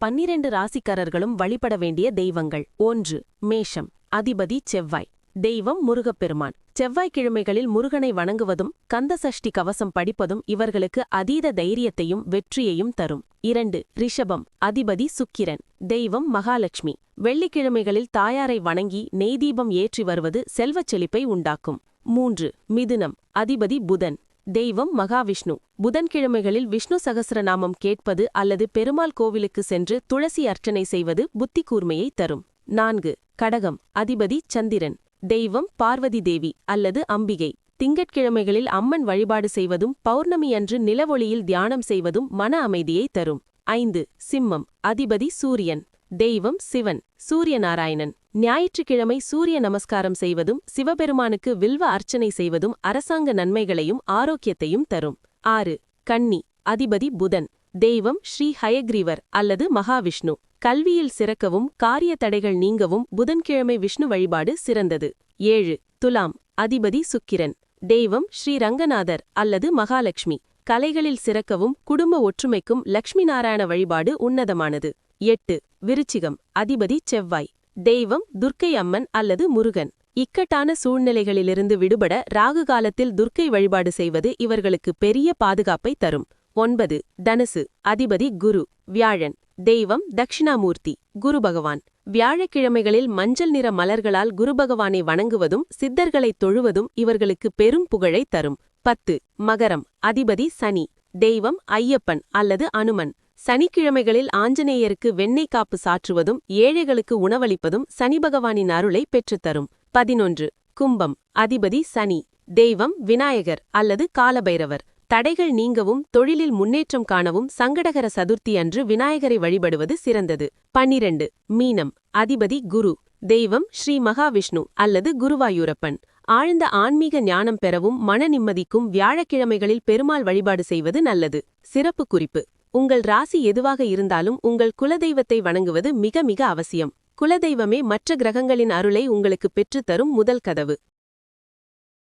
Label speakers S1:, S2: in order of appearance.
S1: 12 ராசிக்காரர்களும் வழிபட வேண்டிய தெய்வங்கள். 1. மேஷம். அதிபதி செவ்வாய். தெய்வம் முருகப்பெருமான். செவ்வாய்க்கிழமைகளில் முருகனை வணங்குவதும் கந்தசஷ்டி கவசம் படிப்பதும் இவர்களுக்கு அதீத தைரியத்தையும் வெற்றியையும் தரும். 2. ரிஷபம். அதிபதி சுக்கிரன். தெய்வம் மகாலட்சுமி. வெள்ளிக்கிழமைகளில் தாயாரை வணங்கி நெய்தீபம் ஏற்றி வருவது செல்வச் செழிப்பை உண்டாக்கும். 3. மிதுனம். அதிபதி புதன். தெய்வம் மகாவிஷ்ணு. புதன்கிழமைகளில் விஷ்ணு சகஸ்ரநாமம் கேட்பது அல்லது பெருமாள் கோவிலுக்கு சென்று துளசி அர்ச்சனை செய்வது புத்தி கூர்மையை தரும். 4. கடகம். அதிபதி சந்திரன். தெய்வம் பார்வதி தேவி அல்லது அம்பிகை. திங்கட்கிழமைகளில் அம்மன் வழிபாடு செய்வதும் பௌர்ணமியன்று நிலவொளியில் தியானம் செய்வதும் மன அமைதியை தரும். 5. சிம்மம். அதிபதி சூரியன். தெய்வம் சிவன். சூரியநாராயணன். ஞாயிற்றுக்கிழமை சூரிய நமஸ்காரம் செய்வதும் சிவபெருமானுக்கு வில்வ அர்ச்சனை செய்வதும் அரசாங்க நன்மைகளையும் ஆரோக்கியத்தையும் தரும். 6. கன்னி. அதிபதி புதன். தெய்வம் ஸ்ரீ ஹயக்ரீவர் அல்லது மகாவிஷ்ணு. கல்வியில் சிறக்கவும் காரிய தடைகள் நீங்கவும் புதன்கிழமை விஷ்ணு வழிபாடு சிறந்தது. 7. துலாம். அதிபதி சுக்கிரன். தெய்வம் ஸ்ரீ ரங்கநாதர் அல்லது மகாலட்சுமி. கலைகளில் சிறக்கவும் குடும்ப ஒற்றுமைக்கும் லட்சுமி நாராயண வழிபாடு உன்னதமானது. 8. விருச்சிகம். அதிபதி செவ்வாய். தெய்வம் துர்க்கை அம்மன் அல்லது முருகன். இக்கட்டான சூழ்நிலைகளிலிருந்து விடுபட ராகு காலத்தில் துர்க்கை வழிபாடு செய்வது இவர்களுக்கு பெரிய பாதுகாப்பை தரும். 9. தனுசு. அதிபதி குரு. வியாழன். தெய்வம் தக்ஷிணாமூர்த்தி. குரு பகவான். வியாழக்கிழமைகளில் மஞ்சள் நிற மலர்களால் குருபகவானை வணங்குவதும் சித்தர்களைத் தொழுவதும் இவர்களுக்கு பெரும் புகழை தரும். 10. மகரம். அதிபதி சனி. தெய்வம் ஐயப்பன் அல்லது அனுமன். சனிக்கிழமைகளில் ஆஞ்சநேயருக்கு வெண்ணெய் காப்பு சாற்றுவதும் ஏழைகளுக்கு உணவளிப்பதும் சனி பகவானின் அருளை பெற்றுத்தரும். 11. கும்பம். அதிபதி சனி. தெய்வம் விநாயகர் அல்லது காலபைரவர். தடைகள் நீங்கவும் தொழிலில் முன்னேற்றம் காணவும் சங்கடகர சதுர்த்தி அன்று விநாயகரை வழிபடுவது சிறந்தது. 12. மீனம். அதிபதி குரு. தெய்வம் ஸ்ரீ மகாவிஷ்ணு அல்லது குருவாயூரப்பன். ஆழ்ந்த ஆன்மீக ஞானம் பெறவும் மன நிம்மதிக்கும் வியாழக்கிழமைகளில் பெருமாள் வழிபாடு செய்வது நல்லது. சிறப்பு குறிப்பு: உங்கள் ராசி எதுவாக இருந்தாலும் உங்கள் குலதெய்வத்தை வணங்குவது மிக மிக அவசியம். குலதெய்வமே மற்ற கிரகங்களின் அருளை உங்களுக்கு பெற்றுத்தரும் முதல் கதவு.